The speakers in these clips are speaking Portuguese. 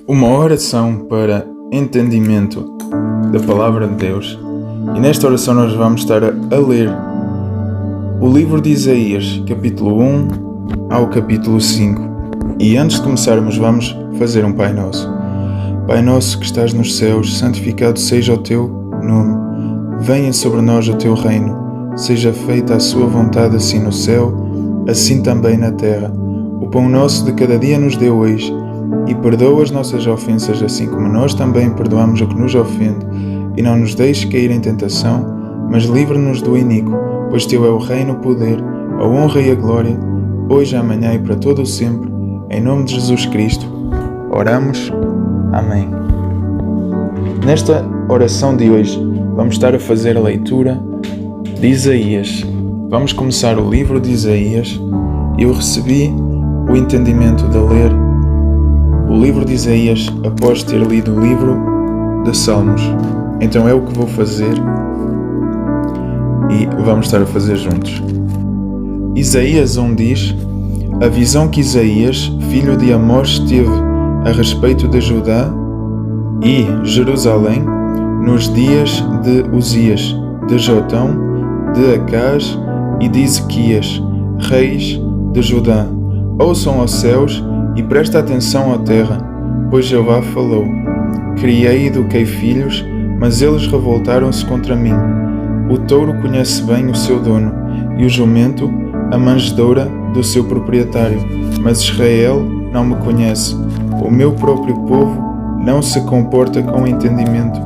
Uma oração para entendimento da Palavra de Deus. E nesta oração nós vamos estar a ler o livro de Isaías, capítulo 1 ao capítulo 5. E antes de começarmos vamos fazer um Pai Nosso. Pai nosso que estás nos céus, santificado seja o teu nome. Venha sobre nós o teu reino. Seja feita a sua vontade, assim no céu, assim também na terra. O pão nosso de cada dia nos dê hoje. E perdoa as nossas ofensas, assim como nós também perdoamos o que nos ofende. E não nos deixes cair em tentação, mas livra-nos do iníquo, pois teu é o reino, o poder, a honra e a glória, hoje, amanhã e para todo o sempre. Em nome de Jesus Cristo, oramos. Amém. Nesta oração de hoje, vamos estar a fazer a leitura de Isaías. Vamos começar o livro de Isaías. Eu recebi o entendimento de ler o livro de Isaías após ter lido o livro de Salmos. Então é o que vou fazer e vamos estar a fazer juntos. Isaías 1 diz: a visão que Isaías, filho de Amós, teve a respeito de Judá e Jerusalém nos dias de Uzias, de Jotão, de Acaz e de Ezequias, reis de Judá. Ouçam aos céus e presta atenção à terra, pois Jeová falou. Criei e eduquei filhos, mas eles revoltaram-se contra mim. O touro conhece bem o seu dono, e o jumento a manjedoura do seu proprietário, mas Israel não me conhece. O meu próprio povo não se comporta com entendimento.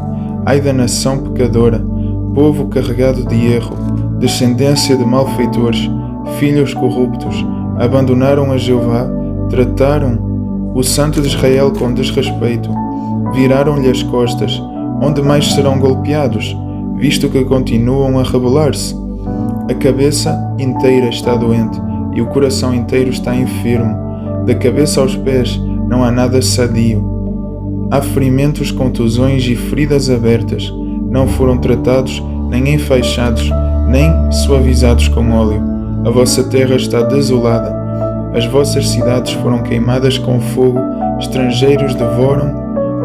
Ai da nação pecadora, povo carregado de erro, descendência de malfeitores, filhos corruptos, abandonaram a Jeová, trataram o Santo de Israel com desrespeito, viraram-lhe as costas. Onde mais serão golpeados, visto que continuam a rebelar-se? A cabeça inteira está doente e o coração inteiro está enfermo. Da cabeça aos pés não há nada sadio. Há ferimentos, contusões e feridas abertas. Não foram tratados, nem enfaixados, nem suavizados com óleo. A vossa terra está desolada. As vossas cidades foram queimadas com fogo, estrangeiros devoram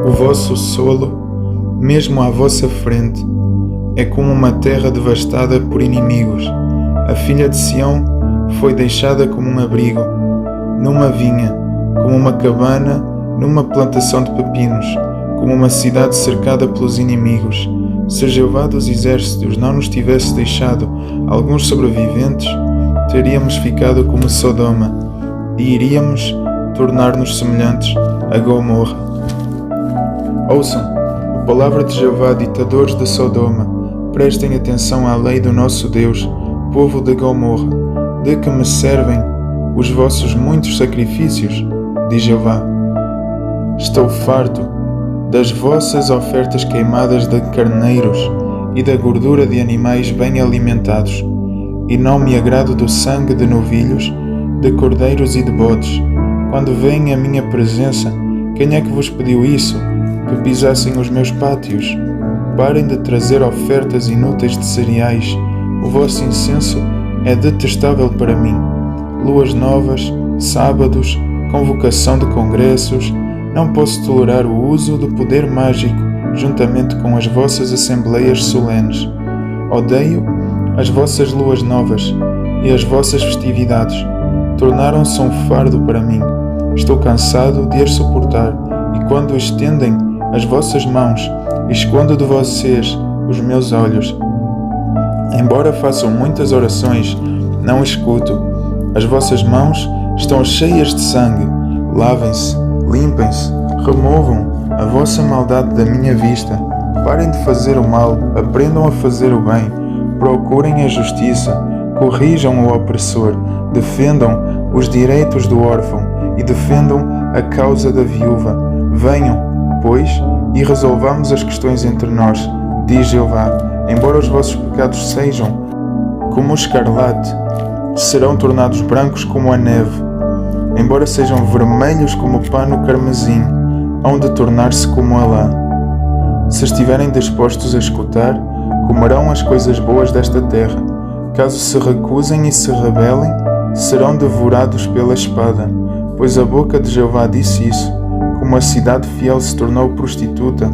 o vosso solo, mesmo à vossa frente. É como uma terra devastada por inimigos. A filha de Sião foi deixada como um abrigo, numa vinha, como uma cabana, numa plantação de pepinos, como uma cidade cercada pelos inimigos. Se Jeová dos exércitos não nos tivesse deixado alguns sobreviventes, teríamos ficado como Sodoma, e iríamos tornar-nos semelhantes a Gomorra. Ouçam a palavra de Jeová, ditadores de Sodoma, prestem atenção à lei do nosso Deus, povo de Gomorra. De que me servem os vossos muitos sacrifícios? Diz Jeová. Estou farto das vossas ofertas queimadas de carneiros e da gordura de animais bem alimentados, e não me agrado do sangue de novilhos, de cordeiros e de bodes. Quando vêm à minha presença, quem é que vos pediu isso? Que pisassem os meus pátios? Parem de trazer ofertas inúteis de cereais. O vosso incenso é detestável para mim. Luas novas, sábados, convocação de congressos. Não posso tolerar o uso do poder mágico juntamente com as vossas assembleias solenes. Odeio as vossas luas novas e as vossas festividades. Tornaram-se um fardo para mim. Estou cansado de as suportar, e quando estendem as vossas mãos, escondo de vocês os meus olhos. Embora façam muitas orações, não escuto. As vossas mãos estão cheias de sangue. Lavem-se, limpem-se, removam a vossa maldade da minha vista. Parem de fazer o mal, aprendam a fazer o bem. Procurem a justiça, corrijam o opressor, defendam os direitos do órfão e defendam a causa da viúva. Venham, pois, e resolvamos as questões entre nós, diz Jeová. Embora os vossos pecados sejam como o escarlate, serão tornados brancos como a neve. Embora sejam vermelhos como o pano carmesim, hão de tornar-se como a lã. Se estiverem dispostos a escutar, comerão as coisas boas desta terra. Caso se recusem e se rebelem, serão devorados pela espada, pois a boca de Jeová disse isso. Como como a cidade fiel se tornou prostituta.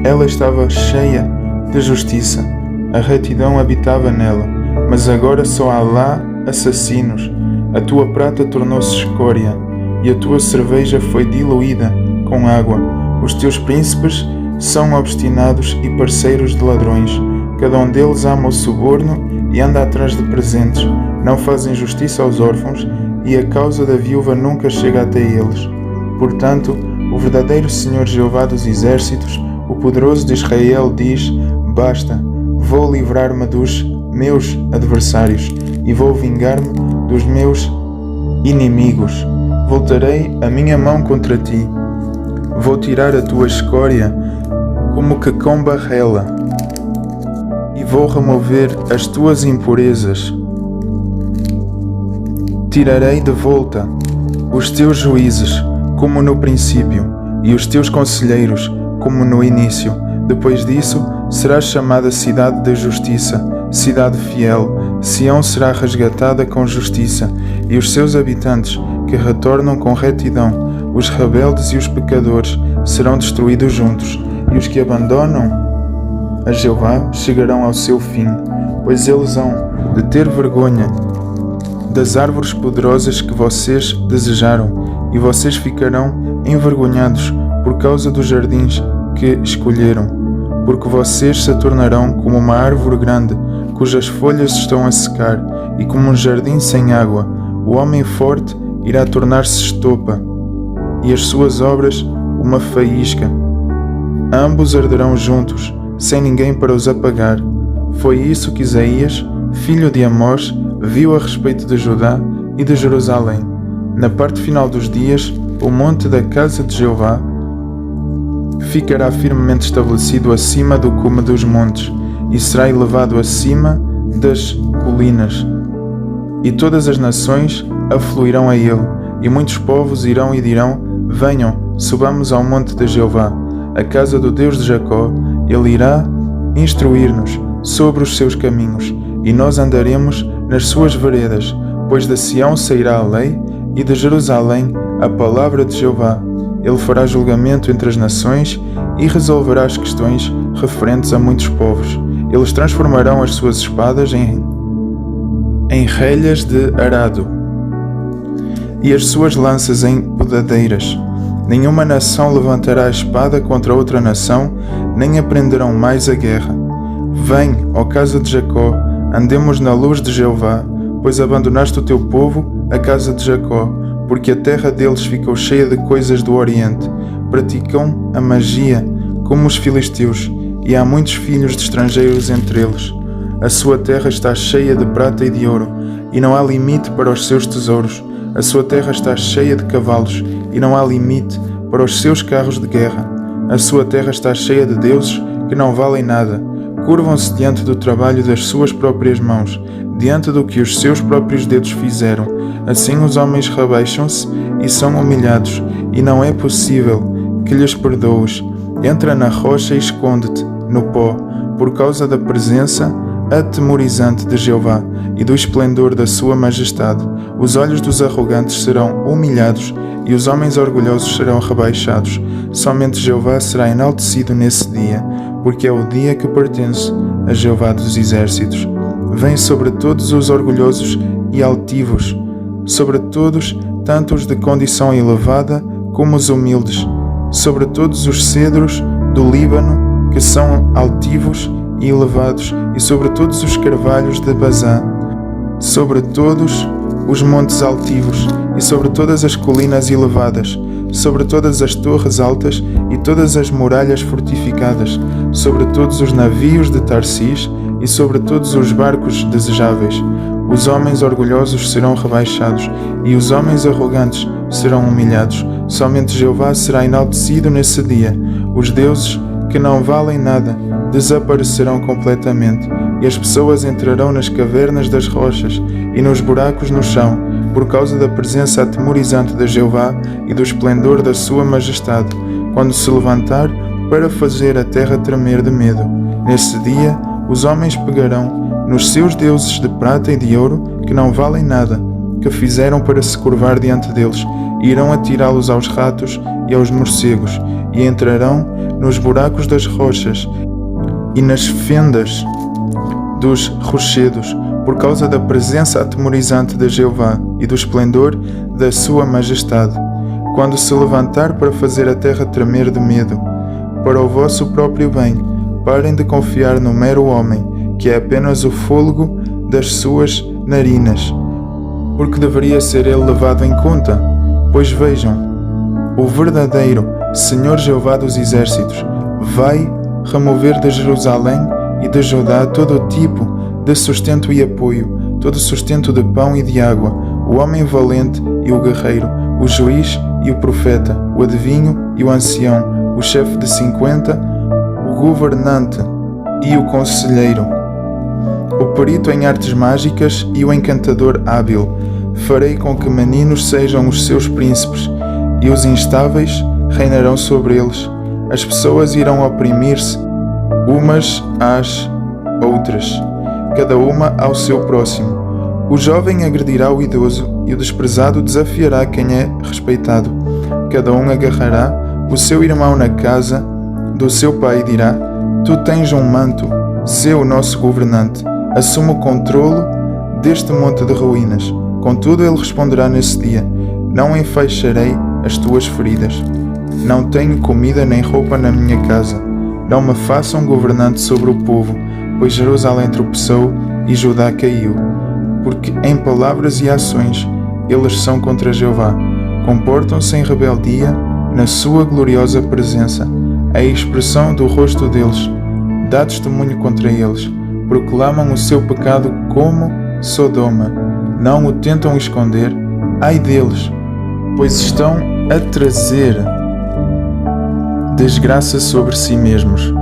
Ela estava cheia de justiça, a retidão habitava nela, mas agora só há lá assassinos. A tua prata tornou-se escória, e a tua cerveja foi diluída com água. Os teus príncipes são obstinados e parceiros de ladrões. Cada um deles ama o suborno e anda atrás de presentes. Não fazem justiça aos órfãos, e a causa da viúva nunca chega até eles. Portanto, o verdadeiro Senhor Jeová dos Exércitos, o poderoso de Israel, diz: basta, vou livrar-me dos meus adversários e vou vingar-me dos meus inimigos. Voltarei a minha mão contra ti. Vou tirar a tua escória como que com barrela e vou remover as tuas impurezas. Tirarei de volta os teus juízes como no princípio e os teus conselheiros como no início. Depois disso, será chamada cidade da justiça, cidade fiel. Sião será resgatada com justiça, e os seus habitantes que retornam com retidão. Os rebeldes e os pecadores serão destruídos juntos, e os que abandonam a Jeová chegarão ao seu fim, pois eles hão de ter vergonha das árvores poderosas que vocês desejaram, e vocês ficarão envergonhados por causa dos jardins que escolheram, porque vocês se tornarão como uma árvore grande, cujas folhas estão a secar, e como um jardim sem água. O homem forte irá tornar-se estopa, e as suas obras uma faísca. Ambos arderão juntos, sem ninguém para os apagar. Foi isso que Isaías, filho de Amós, viu a respeito de Judá e de Jerusalém. Na parte final dos dias, o monte da casa de Jeová ficará firmemente estabelecido acima do cume dos montes, e será elevado acima das colinas, e todas as nações afluirão a ele, e muitos povos irão e dirão: venham, subamos ao monte de Jeová, a casa do Deus de Jacó. Ele irá instruir-nos sobre os seus caminhos, e nós andaremos nas suas veredas, pois de Sião sairá a lei, e de Jerusalém a palavra de Jeová. Ele fará julgamento entre as nações e resolverá as questões referentes a muitos povos. Eles transformarão as suas espadas em relhas de arado e as suas lanças em podadeiras. Nenhuma nação levantará a espada contra outra nação, nem aprenderão mais a guerra. Vem, ó casa de Jacó, andemos na luz de Jeová, pois abandonaste o teu povo, a casa de Jacó, porque a terra deles ficou cheia de coisas do Oriente. Praticam a magia como os filisteus, e há muitos filhos de estrangeiros entre eles. A sua terra está cheia de prata e de ouro, e não há limite para os seus tesouros. A sua terra está cheia de cavalos, e não há limite para os seus carros de guerra. A sua terra está cheia de deuses que não valem nada. Curvam-se diante do trabalho das suas próprias mãos, diante do que os seus próprios dedos fizeram. Assim os homens rebaixam-se e são humilhados, e não é possível que lhes perdoes. Entra na rocha e esconde-te no pó, por causa da presença atemorizante de Jeová e do esplendor da sua majestade. Os olhos dos arrogantes serão humilhados, e os homens orgulhosos serão rebaixados. Somente Jeová será enaltecido nesse dia, porque é o dia que pertence a Jeová dos Exércitos. Vem sobre todos os orgulhosos e altivos, sobre todos, tanto os de condição elevada como os humildes, sobre todos os cedros do Líbano, que são altivos e elevados, e sobre todos os carvalhos de Bazã, sobre todos os montes altivos, e sobre todas as colinas elevadas, sobre todas as torres altas e todas as muralhas fortificadas, sobre todos os navios de Tarsis e sobre todos os barcos desejáveis. Os homens orgulhosos serão rebaixados, e os homens arrogantes serão humilhados. Somente Jeová será enaltecido nesse dia. Os deuses que não valem nada desaparecerão completamente, e as pessoas entrarão nas cavernas das rochas e nos buracos no chão, por causa da presença atemorizante de Jeová e do esplendor da sua majestade, quando se levantar para fazer a terra tremer de medo. Nesse dia, os homens pegarão nos seus deuses de prata e de ouro, que não valem nada, que fizeram para se curvar diante deles, irão atirá-los aos ratos e aos morcegos, e entrarão nos buracos das rochas e nas fendas dos rochedos, por causa da presença atemorizante de Jeová e do esplendor da sua majestade, quando se levantar para fazer a terra tremer de medo. Para o vosso próprio bem, parem de confiar no mero homem, que é apenas o fôlego das suas narinas, porque deveria ser ele levado em conta. Pois vejam, o verdadeiro Senhor Jeová dos Exércitos vai remover de Jerusalém e de Judá todo o tipo de sustento e apoio, todo sustento de pão e de água, o homem valente e o guerreiro, o juiz e o profeta, o adivinho e o ancião, o chefe de 50, o governante e o conselheiro, o perito em artes mágicas e o encantador hábil. Farei com que meninos sejam os seus príncipes, e os instáveis reinarão sobre eles. As pessoas irão oprimir-se umas às outras, cada uma ao seu próximo. O jovem agredirá o idoso, e o desprezado desafiará quem é respeitado. Cada um agarrará o seu irmão na casa do seu pai e dirá: Tu tens um manto, sê o nosso governante, assuma o controlo deste monte de ruínas. Contudo ele responderá nesse dia: Não enfaixarei as tuas feridas. Não tenho comida nem roupa na minha casa. Não me façam governante sobre o povo, pois Jerusalém tropeçou e Judá caiu. Porque em palavras e ações eles são contra Jeová. Comportam-se em rebeldia na sua gloriosa presença. A expressão do rosto deles dá testemunho contra eles. Proclamam o seu pecado como Sodoma. Não o tentam esconder. Ai deles, pois estão a trazer desgraça sobre si mesmos.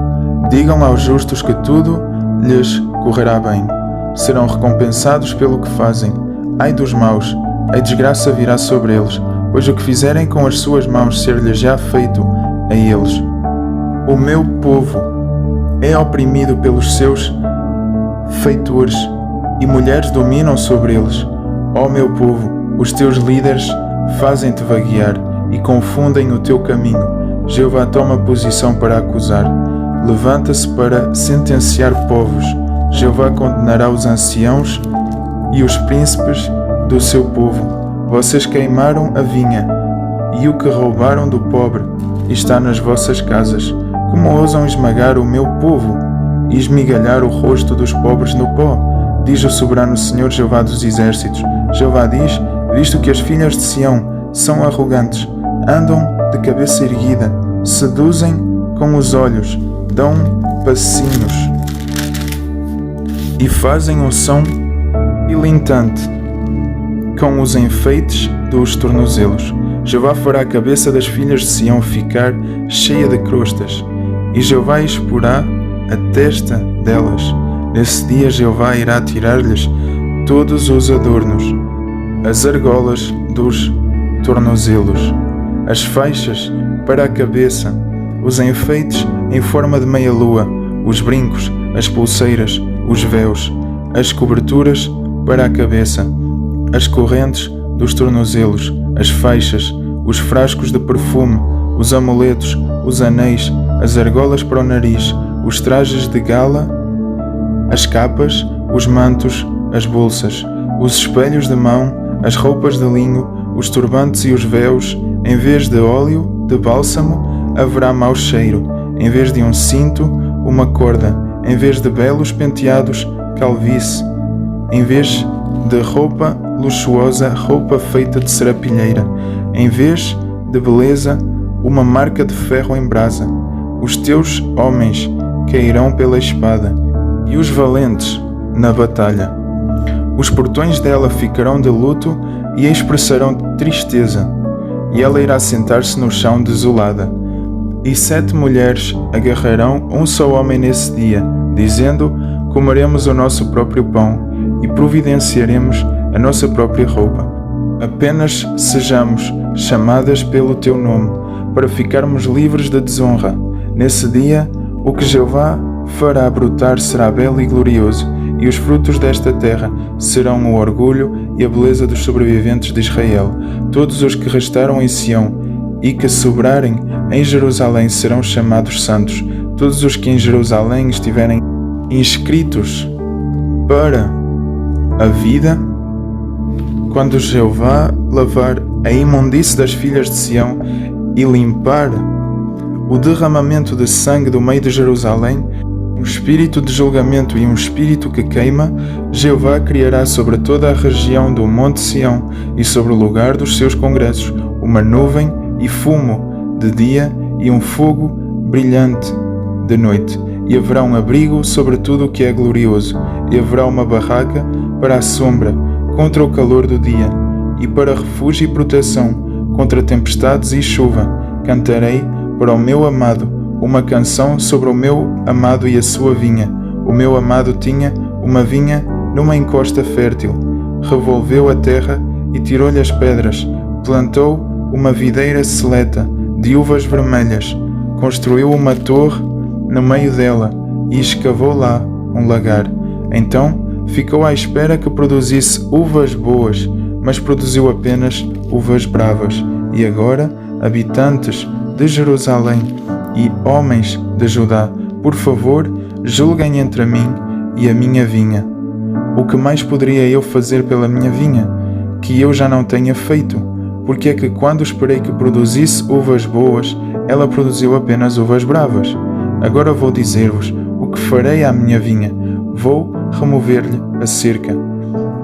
Digam aos justos que tudo lhes correrá bem. Serão recompensados pelo que fazem. Ai dos maus, a desgraça virá sobre eles, pois o que fizerem com as suas mãos ser-lhes já feito a eles. O meu povo é oprimido pelos seus feitores, e mulheres dominam sobre eles. Ó meu povo, os teus líderes fazem-te vaguear e confundem o teu caminho. Jeová toma posição para acusar. Levanta-se para sentenciar povos. Jeová condenará os anciãos e os príncipes do seu povo. Vocês queimaram a vinha, e o que roubaram do pobre está nas vossas casas. Como ousam esmagar o meu povo e esmigalhar o rosto dos pobres no pó? Diz o soberano Senhor Jeová dos Exércitos. Jeová diz: Visto que as filhas de Sião são arrogantes, andam de cabeça erguida, seduzem com os olhos, dão passinhos e fazem um som ilintante com os enfeites dos tornozelos. Jeová fará a cabeça das filhas de Sião ficar cheia de crostas, e Jeová exporá a testa delas. Nesse dia Jeová irá tirar-lhes todos os adornos, as argolas dos tornozelos, as faixas para a cabeça, os enfeites em forma de meia-lua, os brincos, as pulseiras, os véus, as coberturas para a cabeça, as correntes dos tornozelos, as faixas, os frascos de perfume, os amuletos, os anéis, as argolas para o nariz, os trajes de gala, as capas, os mantos, as bolsas, os espelhos de mão, as roupas de linho, os turbantes e os véus. Em vez de óleo, de bálsamo, haverá mau cheiro. Em vez de um cinto, uma corda. Em vez de belos penteados, calvície. Em vez de roupa luxuosa, roupa feita de serapilheira. Em vez de beleza, uma marca de ferro em brasa. Os teus homens cairão pela espada, e os valentes na batalha. Os portões dela ficarão de luto e expressarão tristeza, e ela irá sentar-se no chão desolada. E 7 mulheres agarrarão um só homem nesse dia, dizendo: Comeremos o nosso próprio pão e providenciaremos a nossa própria roupa. Apenas sejamos chamadas pelo teu nome, para ficarmos livres de desonra. Nesse dia, o que Jeová fará brotar será belo e glorioso, e os frutos desta terra serão o orgulho e a beleza dos sobreviventes de Israel. Todos os que restaram em Sião e que sobrarem em Jerusalém serão chamados santos. Todos os que em Jerusalém estiverem inscritos para a vida, quando Jeová lavar a imundície das filhas de Sião e limpar o derramamento de sangue do meio de Jerusalém, um espírito de julgamento e um espírito que queima, Jeová criará sobre toda a região do Monte Sião e sobre o lugar dos seus congressos uma nuvem e fumo de dia e um fogo brilhante de noite. E haverá um abrigo sobre tudo o que é glorioso, e haverá uma barraca para a sombra contra o calor do dia, e para refúgio e proteção contra tempestades e chuva. Cantarei para o meu amado uma canção sobre o meu amado e a sua vinha. O meu amado tinha uma vinha numa encosta fértil. Revolveu a terra e tirou-lhe as pedras. Plantou uma videira seleta de uvas vermelhas. Construiu uma torre no meio dela e escavou lá um lagar. Então ficou à espera que produzisse uvas boas, mas produziu apenas uvas bravas. E agora, habitantes de Jerusalém e homens de Judá, por favor, julguem entre mim e a minha vinha. O que mais poderia eu fazer pela minha vinha, que eu já não tenha feito? Porque é que quando esperei que produzisse uvas boas, ela produziu apenas uvas bravas? Agora vou dizer-vos o que farei à minha vinha. Vou remover-lhe a cerca,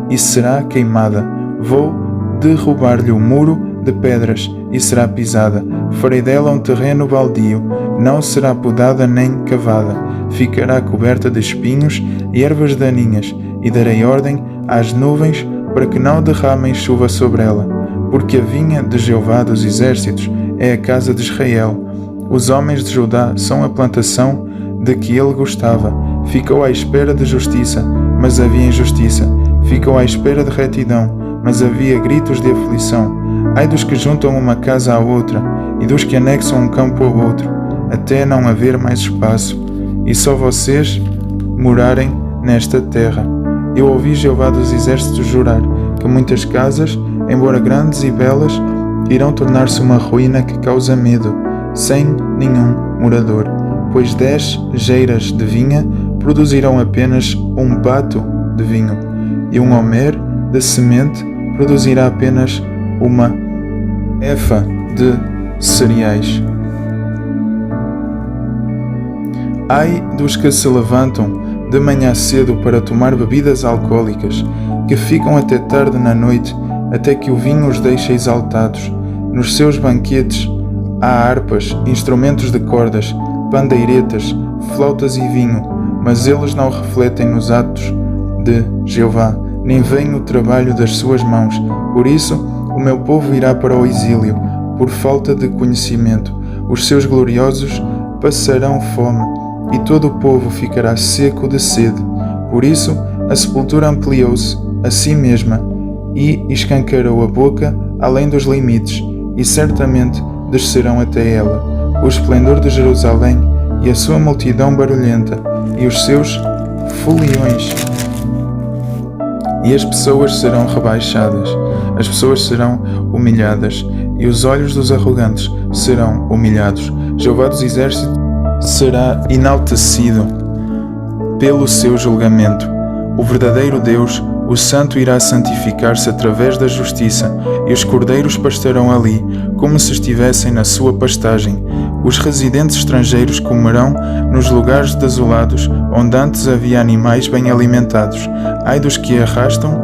e será queimada. Vou derrubar-lhe o muro de pedras, e será pisada. Farei dela um terreno baldio, não será podada nem cavada. Ficará coberta de espinhos e ervas daninhas, e darei ordem às nuvens para que não derramem chuva sobre ela. Porque a vinha de Jeová dos exércitos é a casa de Israel. Os homens de Judá são a plantação de que ele gostava. Ficou à espera de justiça, mas havia injustiça. Ficou à espera de retidão, mas havia gritos de aflição. Ai dos que juntam uma casa à outra, e dos que anexam um campo ao outro, até não haver mais espaço, e só vocês morarem nesta terra. Eu ouvi Jeová dos exércitos jurar que muitas casas, embora grandes e belas, irão tornar-se uma ruína que causa medo, sem nenhum morador, pois 10 geiras de vinha produzirão apenas um bato de vinho, e um homer de semente produzirá apenas uma efa de cereais. Ai dos que se levantam de manhã cedo para tomar bebidas alcoólicas, que ficam até tarde na noite, até que o vinho os deixe exaltados. Nos seus banquetes há harpas, instrumentos de cordas, pandeiretas, flautas e vinho, mas eles não refletem nos atos de Jeová, nem veem o trabalho das suas mãos. Por isso, o meu povo irá para o exílio, por falta de conhecimento. Os seus gloriosos passarão fome, e todo o povo ficará seco de sede. Por isso, a sepultura ampliou-se a si mesma, e escancarou a boca além dos limites, e certamente descerão até ela. O esplendor de Jerusalém e a sua multidão barulhenta, e os seus foliões. E as pessoas serão rebaixadas, as pessoas serão humilhadas, e os olhos dos arrogantes serão humilhados. Jeová dos exércitos será enaltecido pelo seu julgamento. O verdadeiro Deus, o Santo, irá santificar-se através da justiça, e os cordeiros pastarão ali, como se estivessem na sua pastagem. Os residentes estrangeiros comerão nos lugares desolados, onde antes havia animais bem alimentados. Ai dos que arrastam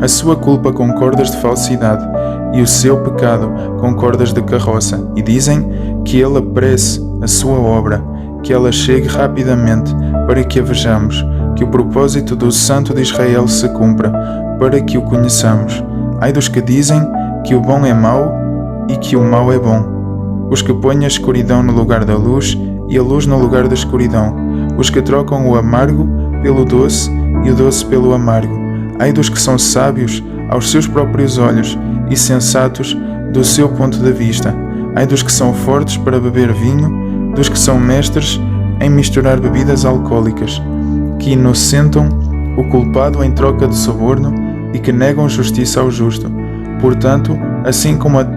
a sua culpa com cordas de falsidade, e o seu pecado com cordas de carroça, e dizem que ele apresse a sua obra, que ela chegue rapidamente, para que a vejamos, que o propósito do Santo de Israel se cumpra, para que o conheçamos. Ai dos que dizem que o bom é mau e que o mau é bom, os que põem a escuridão no lugar da luz e a luz no lugar da escuridão, os que trocam o amargo pelo doce e o doce pelo amargo. Ai dos que são sábios aos seus próprios olhos e sensatos do seu ponto de vista. Ai dos que são fortes para beber vinho, dos que são mestres em misturar bebidas alcoólicas, que inocentam o culpado em troca de suborno e que negam justiça ao justo. Portanto, assim como a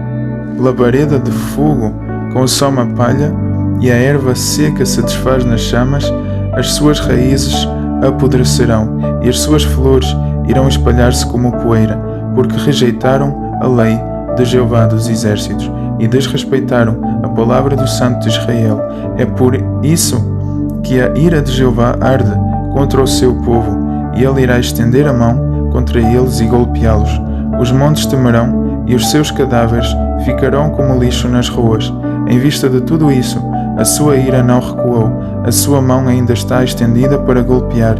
labareda de fogo consome a palha e a erva seca se desfaz nas chamas, as suas raízes apodrecerão e as suas flores irão espalhar-se como poeira, porque rejeitaram a lei de Jeová dos exércitos e desrespeitaram a palavra do Santo de Israel. É por isso que a ira de Jeová arde contra o seu povo, e ele irá estender a mão contra eles e golpeá-los. Os montes temerão e os seus cadáveres ficarão como lixo nas ruas. Em vista de tudo isso, a sua ira não recuou, a sua mão ainda está estendida para golpear.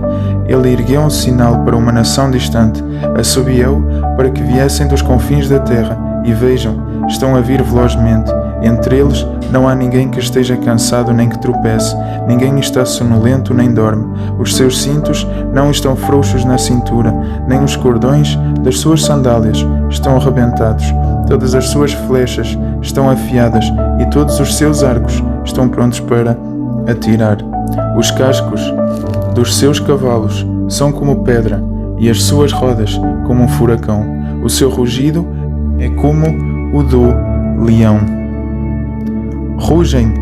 Ele ergueu um sinal para uma nação distante, assobiou para que viessem dos confins da terra, e vejam, estão a vir velozmente. Entre eles não há ninguém que esteja cansado nem que tropece, ninguém está sonolento nem dorme. Os seus cintos não estão frouxos na cintura, nem os cordões das suas sandálias estão arrebentados. Todas as suas flechas estão afiadas e todos os seus arcos estão prontos para atirar. Os cascos dos seus cavalos são como pedra e as suas rodas como um furacão. O seu rugido é como o do leão. Rugem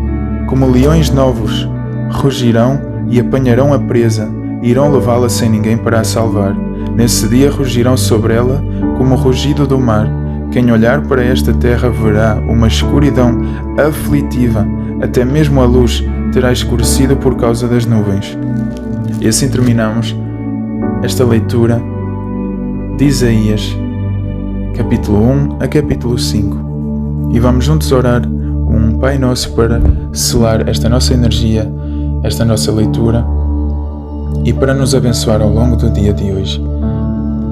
como leões novos, rugirão e apanharão a presa, e irão levá-la sem ninguém para a salvar. Nesse dia rugirão sobre ela como o rugido do mar. Quem olhar para esta terra verá uma escuridão aflitiva, até mesmo a luz terá escurecido por causa das nuvens. E assim terminamos esta leitura de Isaías, capítulo 1 a capítulo 5. E vamos juntos orar um Pai Nosso para selar esta nossa energia, esta nossa leitura e para nos abençoar ao longo do dia de hoje.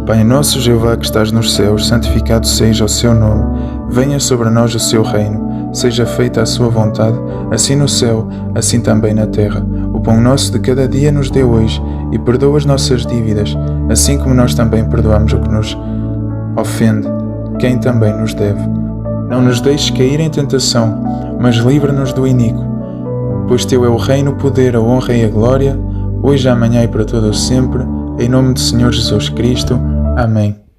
Pai nosso Jeová que estás nos céus, santificado seja o seu nome. Venha sobre nós o seu reino. Seja feita a sua vontade, assim no céu, assim também na terra. O pão nosso de cada dia nos dê hoje, e perdoa as nossas dívidas, assim como nós também perdoamos o que nos ofende, quem também nos deve. Não nos deixes cair em tentação, mas livra-nos do iníquo. Pois teu é o reino, o poder, a honra e a glória, hoje, amanhã e para todo o sempre, em nome do Senhor Jesus Cristo. Amém.